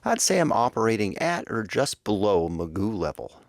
I'd say I'm operating at or just below Magoo level.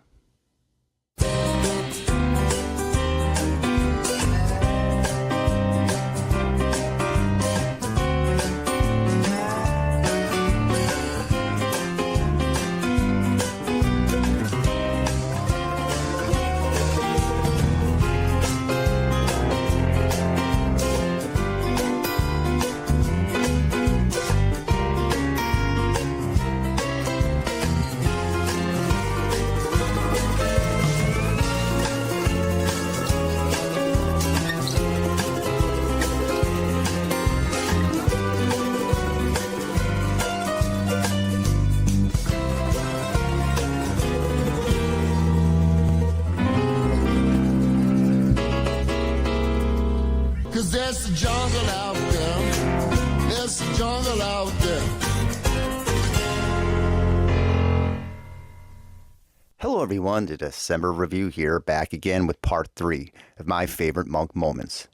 There's a jungle out there. There's a jungle out there. Hello everyone, the December Review here, back again with part 3 of my favorite Monk moments.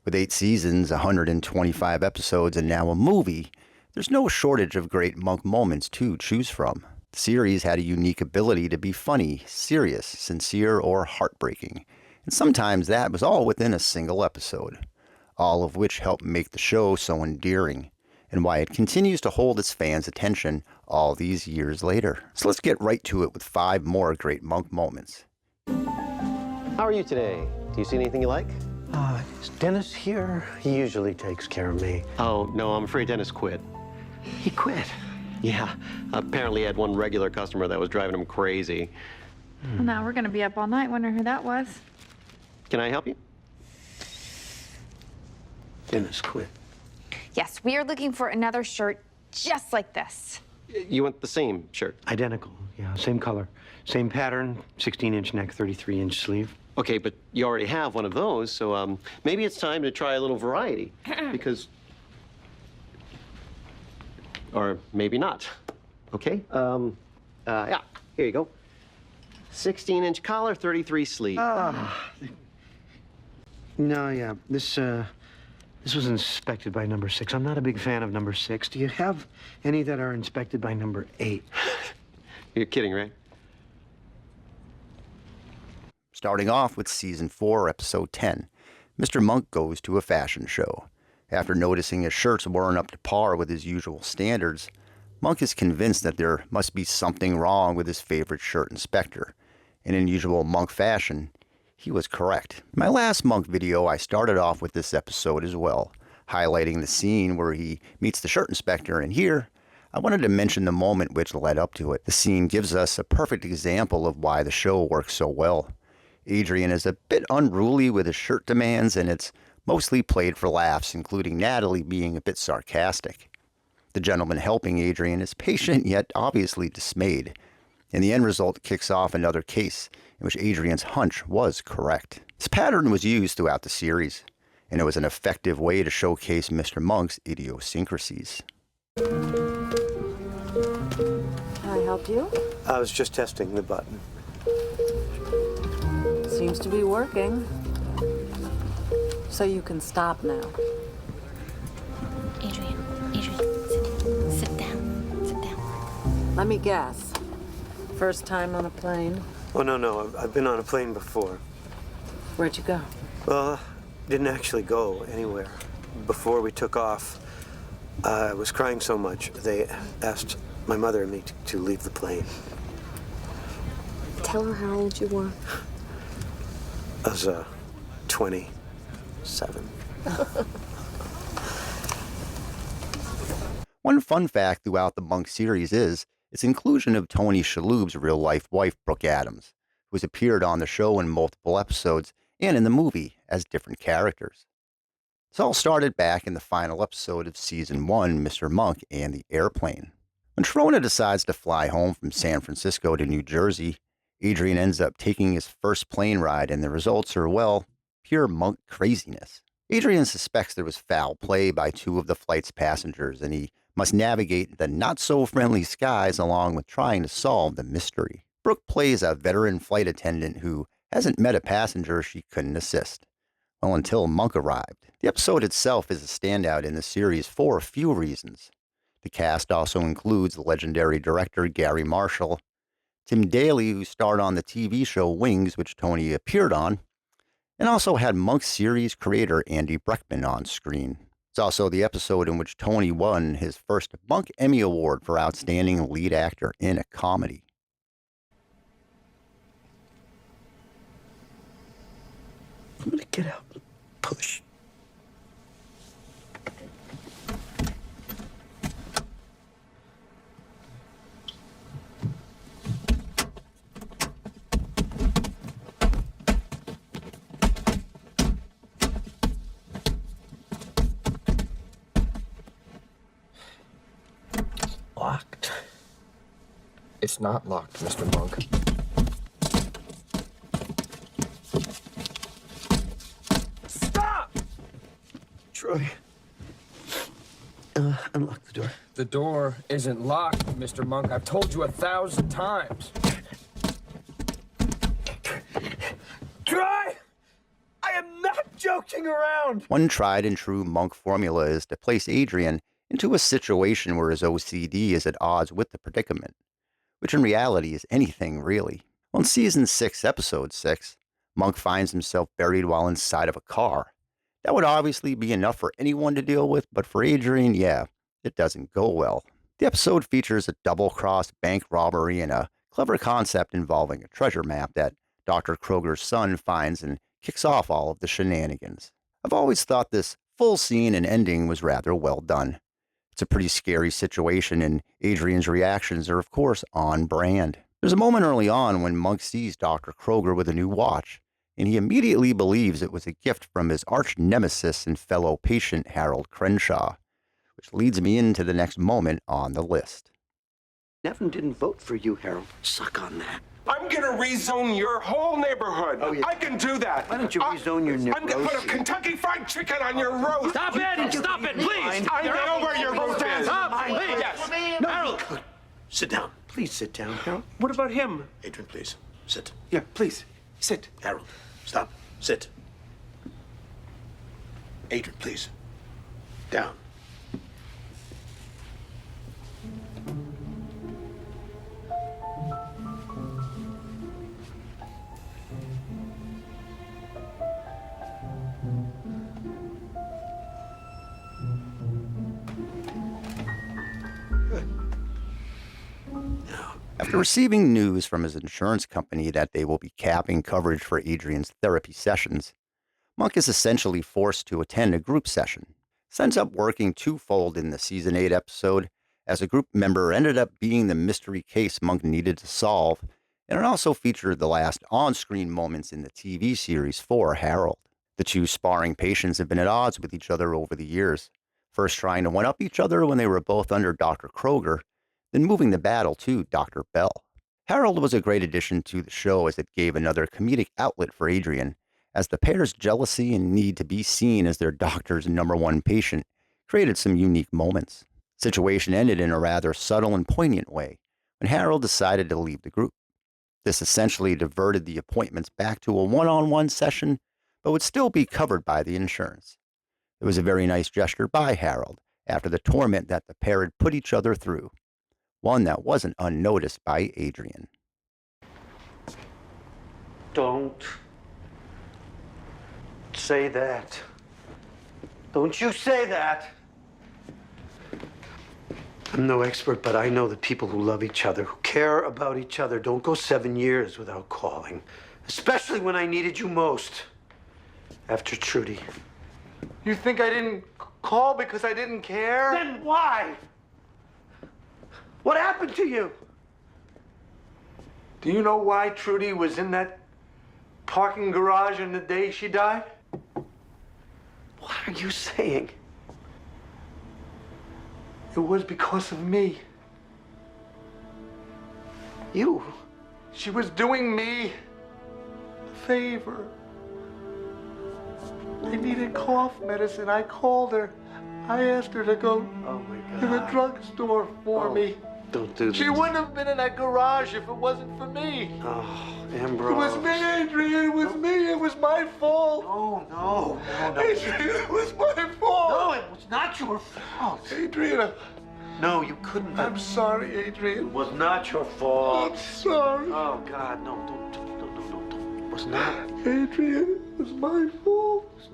With 8 seasons, 125 episodes, and now a movie, there's no shortage of great Monk moments to choose from. The series had a unique ability to be funny, serious, sincere, or heartbreaking, and sometimes that was all within a single episode. All of which helped make the show so endearing, and why it continues to hold its fans' attention all these years later. So let's get right to it with 5 more great Monk moments. How are you today? Do you see anything you like? Is Dennis here? He usually takes care of me. Oh, no, I'm afraid Dennis quit. He quit. Yeah, apparently he had one regular customer that was driving him crazy. Well, now we're gonna be up all night wondering who that was. Can I help you? Dennis quit. Yes, we are looking for another shirt just like this. You want the same shirt? Identical, yeah, same color. Same pattern, 16-inch neck, 33-inch sleeve. Okay, but you already have one of those, so maybe it's time to try a little variety. Because... Or maybe not. Okay? Yeah, here you go. 16-inch collar, 33 sleeve. No, yeah, this was inspected by number 6. I'm not a big fan of number 6. Do you have any that are inspected by number 8? You're kidding, right? Starting off with Season 4, Episode 10, Mr. Monk goes to a fashion show. After noticing his shirts weren't up to par with his usual standards, Monk is convinced that there must be something wrong with his favorite shirt inspector. And in usual Monk fashion, he was correct. In my last Monk video, I started off with this episode as well, highlighting the scene where he meets the shirt inspector, and here, I wanted to mention the moment which led up to it. The scene gives us a perfect example of why the show works so well. Adrian is a bit unruly with his shirt demands, and it's mostly played for laughs, including Natalie being a bit sarcastic. The gentleman helping Adrian is patient yet obviously dismayed, and the end result kicks off another case in which Adrian's hunch was correct. This pattern was used throughout the series, and it was an effective way to showcase Mr. Monk's idiosyncrasies. Can I help you? I was just testing the button. Seems to be working. So you can stop now. Adrian, sit down. Let me guess. First time on a plane? Oh, no, I've been on a plane before. Where'd you go? Well, didn't actually go anywhere. Before we took off, I was crying so much, they asked my mother and me to leave the plane. Tell her how old you were. I was, 27. One fun fact throughout the Monk series is its inclusion of Tony Shalhoub's real-life wife, Brooke Adams, who has appeared on the show in multiple episodes and in the movie as different characters. This all started back in the final episode of Season 1, Mr. Monk and the Airplane. When Sharona decides to fly home from San Francisco to New Jersey, Adrian ends up taking his first plane ride, and the results are, well, pure Monk craziness. Adrian suspects there was foul play by 2 of the flight's passengers, and he must navigate the not-so-friendly skies along with trying to solve the mystery. Brooke plays a veteran flight attendant who hasn't met a passenger she couldn't assist. Well, until Monk arrived. The episode itself is a standout in the series for a few reasons. The cast also includes legendary director Gary Marshall, Tim Daly, who starred on the TV show Wings, which Tony appeared on, and also had Monk series creator Andy Breckman on screen. It's also the episode in which Tony won his first Monk Emmy Award for Outstanding Lead Actor in a Comedy. I'm gonna get out and push. Locked. It's not locked, Mr. Monk. Stop! Troy, unlock the door. The door isn't locked, Mr. Monk. I've told you 1,000 times. Troy! I am not joking around! One tried and true Monk formula is to place Adrian into a situation where his OCD is at odds with the predicament, which in reality is anything really. On season 6, episode 6, Monk finds himself buried while inside of a car. That would obviously be enough for anyone to deal with, but for Adrian, yeah, it doesn't go well. The episode features a double-cross bank robbery and a clever concept involving a treasure map that Dr. Kroger's son finds and kicks off all of the shenanigans. I've always thought this full scene and ending was rather well done. It's a pretty scary situation, and Adrian's reactions are, of course, on brand. There's a moment early on when Monk sees Dr. Kroger with a new watch, and he immediately believes it was a gift from his arch nemesis and fellow patient Harold Crenshaw, which leads me into the next moment on the list. Nevin didn't vote for you, Harold. Suck on that. I'm gonna rezone your whole neighborhood. Oh, yeah. I can do that. Why don't you rezone your I'm gonna put a neurosis? Kentucky Fried Chicken on your roast. Stop it! Stop it, please! I know where your roof is. Stop, please! Yes. No, Harold! sit down. Please sit down, Harold. What about him? Adrian, please. Sit. Yeah, please. Sit. Harold, stop. Sit. Adrian, please. Down. After receiving news from his insurance company that they will be capping coverage for Adrian's therapy sessions, Monk is essentially forced to attend a group session. This ends up working twofold in the season 8 episode, as a group member ended up being the mystery case Monk needed to solve, and it also featured the last on-screen moments in the TV series for Harold. The two sparring patients have been at odds with each other over the years, first trying to one-up each other when they were both under Dr. Kroger, then moving the battle to Dr. Bell. Harold was a great addition to the show as it gave another comedic outlet for Adrian, as the pair's jealousy and need to be seen as their doctor's #1 patient created some unique moments. The situation ended in a rather subtle and poignant way when Harold decided to leave the group. This essentially diverted the appointments back to a one-on-one session, but would still be covered by the insurance. It was a very nice gesture by Harold after the torment that the pair had put each other through, one that wasn't unnoticed by Adrian. Don't say that. Don't you say that. I'm no expert, but I know that people who love each other, who care about each other, don't go 7 years without calling. Especially when I needed you most. After Trudy. You think I didn't call because I didn't care? Then why? What happened to you? Do you know why Trudy was in that parking garage on the day she died? What are you saying? It was because of me. You? She was doing me a favor. I needed cough medicine. I called her. I asked her to go to the drugstore for me. Don't do this. She wouldn't have been in that garage if it wasn't for me. Oh, Ambrose. It was me, Adrian. It was me. It was my fault. No. Adrian, it was my fault. No, it was not your fault. Adrian, No, you couldn't have. I'm sorry, It Adrian. was not your fault. I'm sorry. Oh, God, no, don't. It was not. Adrian, it was my fault. It's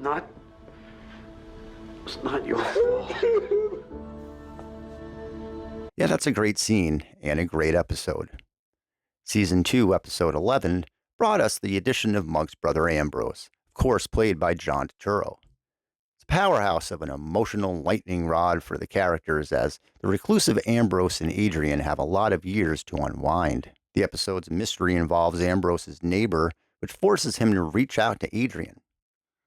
not your fault. Yeah, that's a great scene and a great episode. Season 2, Episode 11, brought us the addition of Monk's brother Ambrose, of course played by John Turturro. It's a powerhouse of an emotional lightning rod for the characters as the reclusive Ambrose and Adrian have a lot of years to unwind. The episode's mystery involves Ambrose's neighbor, which forces him to reach out to Adrian.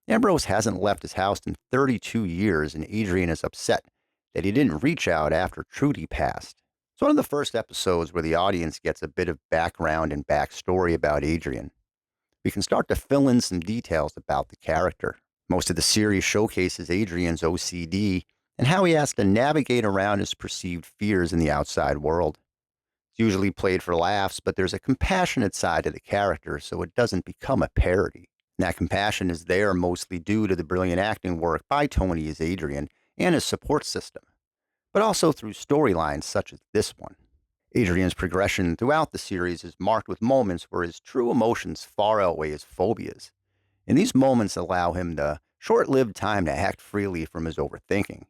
Ambrose hasn't left his house in 32 years, and Adrian is upset that he didn't reach out after Trudy passed. It's one of the first episodes where the audience gets a bit of background and backstory about Adrian. We can start to fill in some details about the character. Most of the series showcases Adrian's OCD and how he has to navigate around his perceived fears in the outside world. It's usually played for laughs, but there's a compassionate side to the character, so it doesn't become a parody. And that compassion is there mostly due to the brilliant acting work by Tony as Adrian and his support system, but also through storylines such as this one. Adrian's progression throughout the series is marked with moments where his true emotions far outweigh his phobias, and these moments allow him the short-lived time to act freely from his overthinking,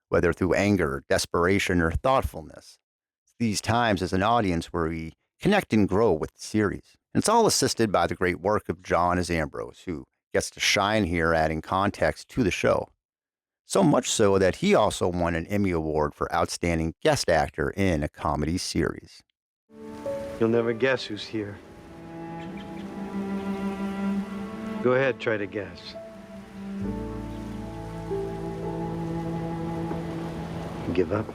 whether through anger, desperation, or thoughtfulness. It's these times as an audience where we connect and grow with the series. And it's all assisted by the great work of John as Ambrose, who gets to shine here adding context to the show. So much so that he also won an Emmy Award for Outstanding Guest Actor in a Comedy Series. You'll never guess who's here. Go ahead, try to guess. Give up?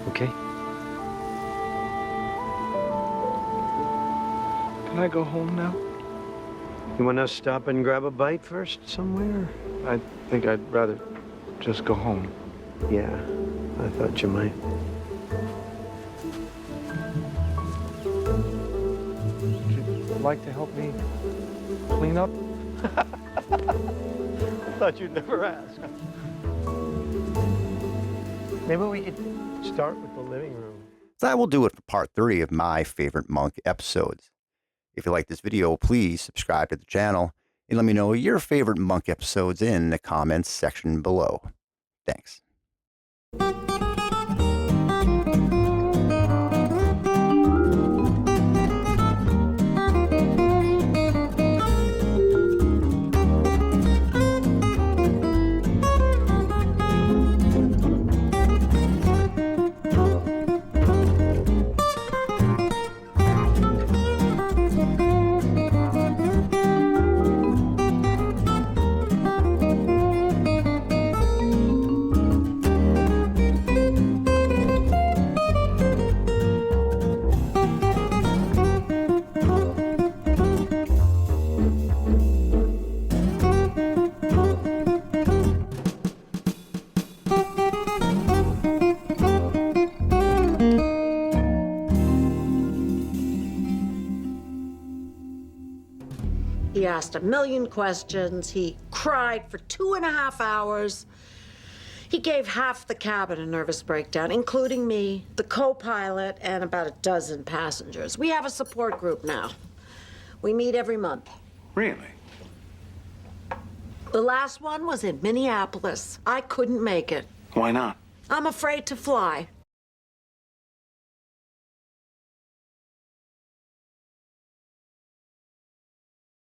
Okay. Can I go home now? You want to stop and grab a bite first somewhere? I think I'd rather just go home. Yeah, I thought you might. Would you like to help me clean up? I thought you'd never ask. Maybe we could start with the living room. So that will do it for part 3 of my favorite Monk episodes. If you like this video, please subscribe to the channel and let me know your favorite Monk episodes in the comments section below. Thanks. He asked a million questions. He cried for 2.5 hours. He gave half the cabin a nervous breakdown, including me, the co-pilot, and about a dozen passengers. We have a support group now. We meet every month. Really? The last one was in Minneapolis. I couldn't make it. Why not? I'm afraid to fly.